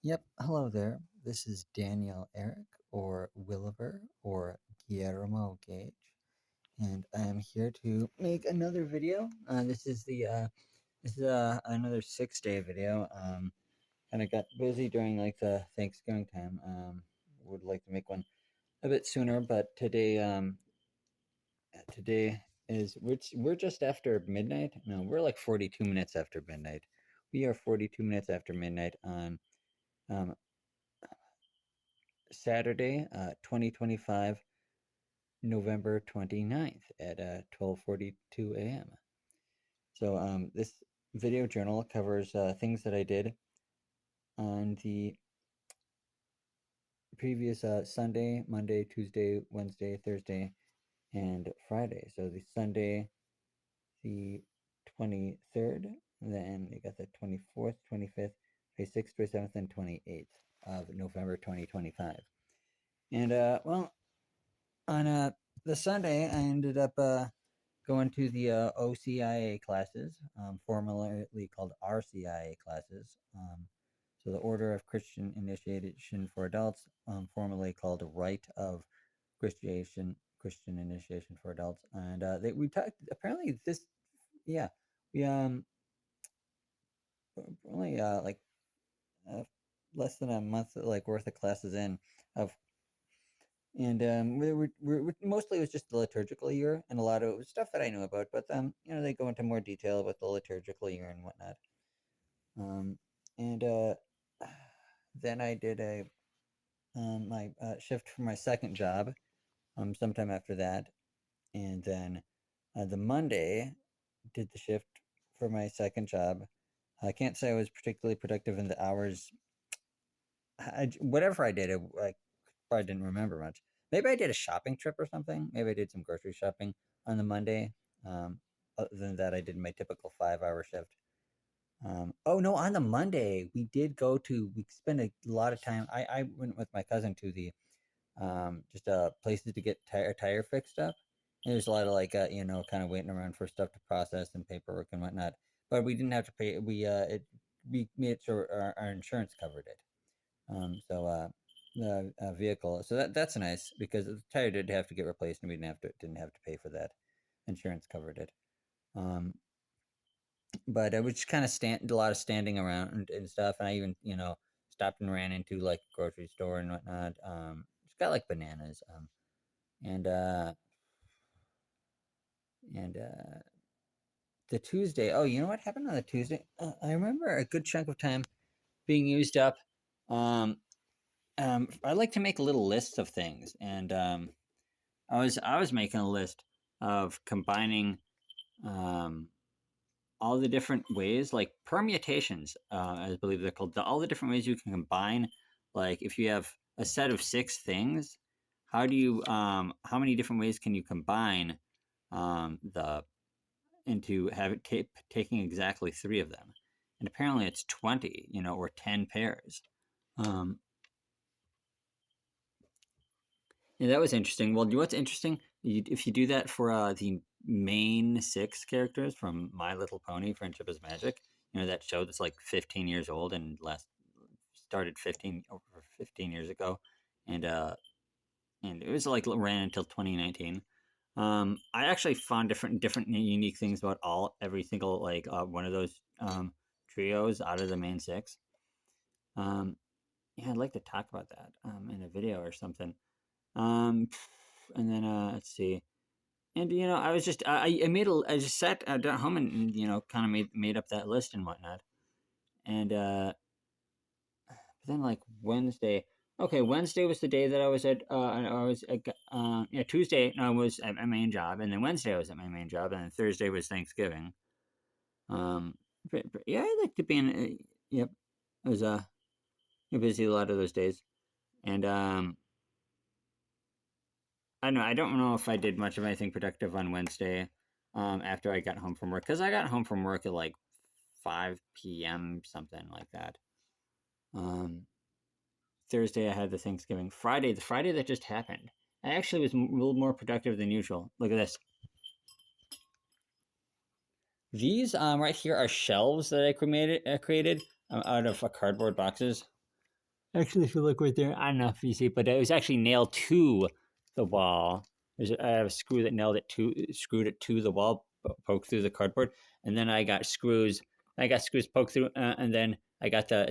Yep, hello there. This is Daniel Eric, or Williver, or Guillermo Gage, and I am here to make another video. This is another 6 day video. Kind of got busy during like the Thanksgiving time. Would like to make one a bit sooner, but today is we're just after midnight. No, we're like 42 minutes after midnight. We are 42 minutes after midnight on um, Saturday, 2025, November 29th at 12:42 a.m. So this video journal covers things that I did on the previous Sunday, Monday, Tuesday, Wednesday, Thursday, and Friday. So the Sunday, the 23rd, then you got the 24th, 25th, 26th, 27th, and 28th of November 2025. And well, on the Sunday, I ended up going to the OCIA classes, formerly called RCIA classes. So the Order of Christian Initiation for Adults, formerly called Rite of Christian Initiation for Adults, and we talked. Apparently, yeah, we only uh, less than a month like worth of classes in of and mostly it was just the liturgical year, and a lot of it was stuff that I knew about. But they go into more detail about the liturgical year and whatnot. And then I did a my shift for my second job sometime after that, and then the Monday did the shift for my second job. I can't say I was particularly productive in the hours. Whatever I did, I probably didn't remember much. Maybe I did a shopping trip or something. Maybe I did some grocery shopping on the Monday. Um, Other than that, I did my typical 5 hour shift. Oh no, on the Monday we spent a lot of time. I went with my cousin to the just places to get tire fixed up. And there's a lot of like kind of waiting around for stuff to process and paperwork and whatnot. But we didn't have to pay. We made sure our insurance covered it. So the vehicle. So that's nice because the tire did have to get replaced, and we didn't have to pay for that. Insurance covered it. Um, but I was just kind of a lot of standing around and stuff, and I even stopped and ran into like a grocery store and whatnot. Just got like bananas. And and the Tuesday. Oh, you know what happened on the Tuesday? I remember a good chunk of time being used up. Um, I like to make little lists of things, and I was making a list of combining um, all the different ways, like permutations, I believe they're called. All the different ways you can combine. Like if you have a set of 6 things, how many different ways can you combine the into taking exactly 3 of them? And apparently it's 20, or 10 pairs. Um, Yeah, that was interesting. Well, what's interesting, if you do that for the main 6 characters from My Little Pony: Friendship is Magic, that show that's like 15 years old and last started 15 years ago, and it was like ran until 2019. I actually found different unique things about every single like one of those trios out of the main 6. Um, yeah, I'd like to talk about that in a video or something. Um, and then let's see. And I was just I just sat down at home and kind of made up that list and whatnot. And but then like Wednesday, okay, Wednesday was the day that Tuesday I was at my main job, and then Wednesday I was at my main job, and then Thursday was Thanksgiving. But yeah, I like to be in. Yep, I was busy a lot of those days, and I don't know if I did much of anything productive on Wednesday after I got home from work, because I got home from work at like 5 p.m., something like that. Um, Thursday, I had the Thanksgiving. The Friday that just happened, I actually was a little more productive than usual. Look at this. These right here are shelves that I created out of cardboard boxes. Actually, if you look right there, I don't know if you see, but it was actually nailed to the wall. I have a screw that screwed it to the wall, poked through the cardboard, and then I got screws. I got screws poked through, and then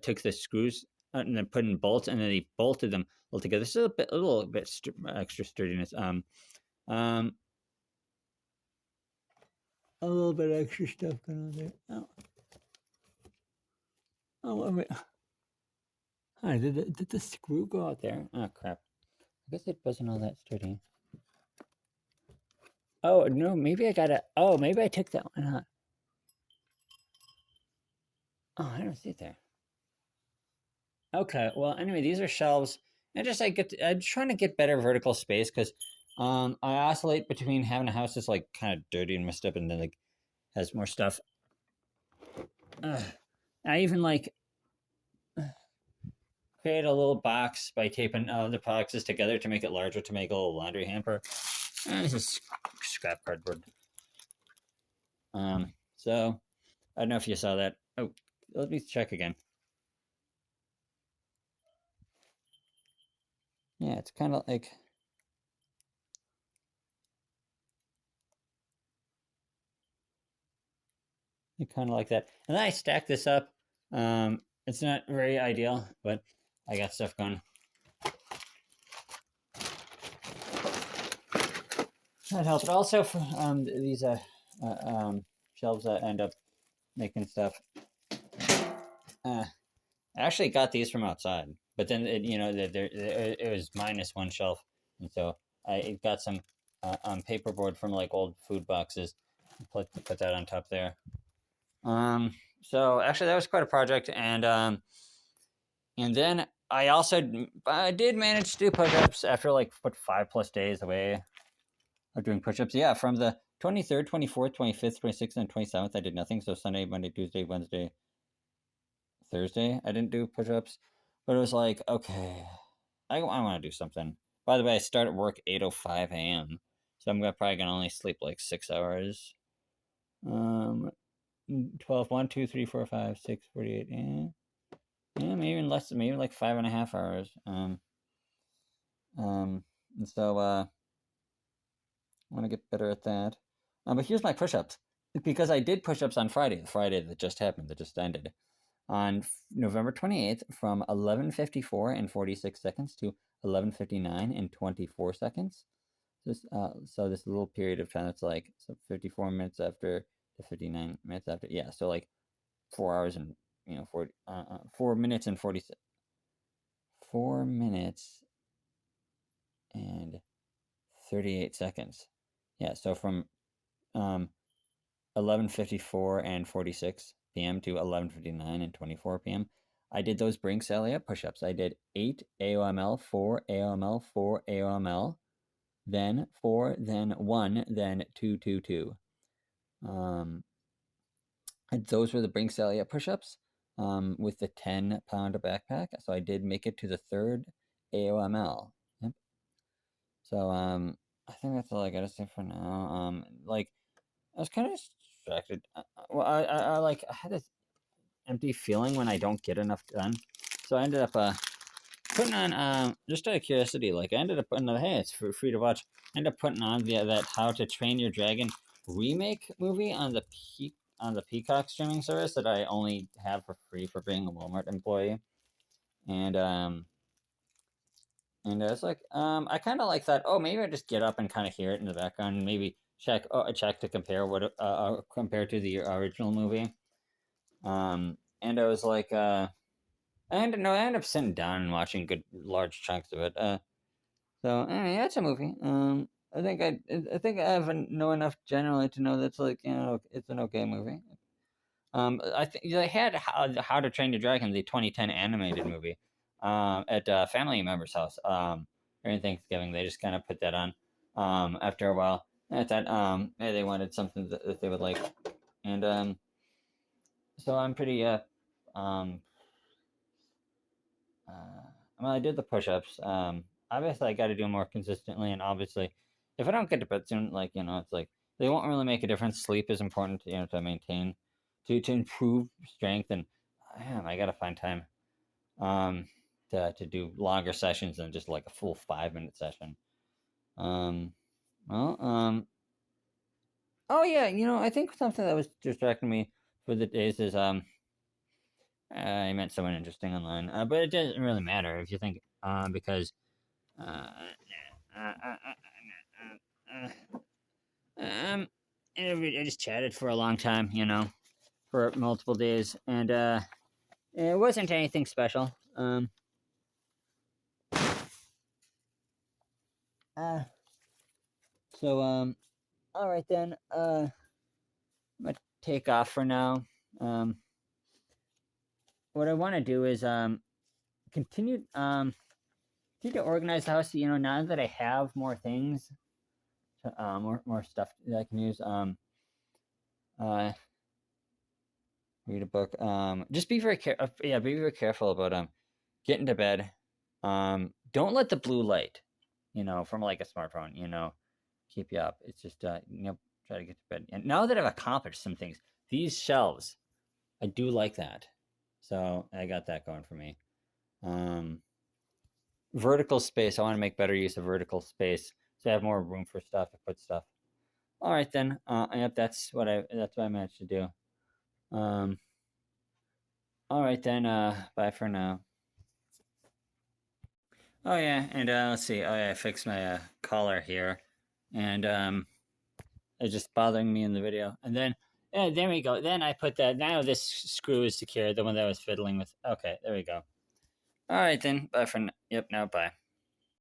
took the screws and then put in bolts, and then they bolted them all together. So a little bit extra sturdiness. Um, a little bit of extra stuff going on there. Wait. Hi, did the screw go out there? Oh crap! I guess it wasn't all that sturdy. Oh no, maybe I gotta. Oh, maybe I took that one out. Oh, I don't see it there. Okay, well, anyway, these are shelves. I'm trying to get better vertical space because I oscillate between having a house that's like kind of dirty and messed up and then like has more stuff. Ugh. I even like create a little box by taping the boxes together to make it larger to make a little laundry hamper. This is scrap cardboard. So I don't know if you saw that. Oh, let me check again. Yeah, it's kind of like that. And then I stack this up. It's not very ideal, but I got stuff going. That helps. Also, for these shelves that end up making stuff. I actually got these from outside, but then it was minus one shelf, and so I got some paperboard from like old food boxes. Put that on top there. So actually, that was quite a project, and then I did manage to do push-ups after like 5+ days away of doing push-ups. Yeah, from the 23rd, 24th, 25th, 26th, and 27th, I did nothing. So Sunday, Monday, Tuesday, Wednesday, Thursday, I didn't do push-ups. But it was like, okay, I want to do something. By the way, I start at work 8:05 a.m. So I'm probably gonna only sleep like 6 hours. 12, 1, 2, 3, 4, 5, 6, 48, yeah, maybe even less, maybe like 5.5 hours. And so I want to get better at that. But here's my push-ups because I did push-ups on Friday, the Friday that just happened, that just ended, on November 28th from 11:54 and 46 seconds to 11:59 and 24 seconds. So this little period of time, it's like 54 minutes after to 59 minutes after. Yeah, so like 4 hours and 4 minutes and 4 minutes and 38 seconds. Yeah, so from 11:54 and 46 p.m. to 11:59 and 24 p.m. I did those Brinks Elliott push-ups. I did 8 AOML, 4 AOML, 4 AOML, then 4, then 1, then 2, 2, 2. Those were the Brinks Elliott push-ups with the 10-pound backpack. So I did make it to the third AOML. Yep. So I think that's all I gotta say for now. Like I was kind of distracted. Well, I had this empty feeling when I don't get enough done, so I ended up putting on just out of curiosity. Like I ended up putting on, hey, it's free to watch. I ended up putting on that How to Train Your Dragon remake movie on the Peacock streaming service that I only have for free for being a Walmart employee, and it's like I kind of like that. Oh, maybe I just get up and kind of hear it in the background, and maybe check to compare what compare to the original movie. And I was like, I ended up sitting down and watching good large chunks of it. So anyway, yeah, it's a movie. I think I know enough generally to know that's like it's an okay movie. I think they had How to Train Your Dragon, the 2010 animated movie, at a family member's house. During Thanksgiving, they just kind of put that on. After a while, I thought they wanted something that they would like, and so I'm pretty well, I did the push-ups. Obviously, I got to do more consistently, and obviously, if I don't get to bed soon, like it's like they won't really make a difference. Sleep is important, to maintain, to improve strength, and I gotta find time. Um, to do longer sessions than just like a full 5 minute session. Um, well, oh yeah, I think something that was distracting me for the days is I met someone interesting online, but it doesn't really matter if you think because uh, uh, uh, uh, um, I just chatted for a long time, for multiple days, and it wasn't anything special. Uh, so all right then. I'm gonna take off for now. Um, what I want to do is continue continue to organize the house. Now that I have more things, more stuff that I can use. Uh, read a book. Just be very careful. Yeah, be very careful about getting to bed. Don't let the blue light, from like a smartphone, keep you up. It's just try to get to bed. And now that I've accomplished some things, these shelves, I do like that. So I got that going for me. Um, Vertical space. I want to make better use of vertical space so I have more room for stuff to put stuff. All right then. Yep, that's what I managed to do. Um, all right then. Bye for now. Oh yeah, and let's see. Oh yeah, I fixed my collar here, and it's just bothering me in the video. And then, yeah, there we go. Then I put that. Now this screw is secure. The one that I was fiddling with. Okay, there we go. All right then. Bye for now. Yep. Now bye.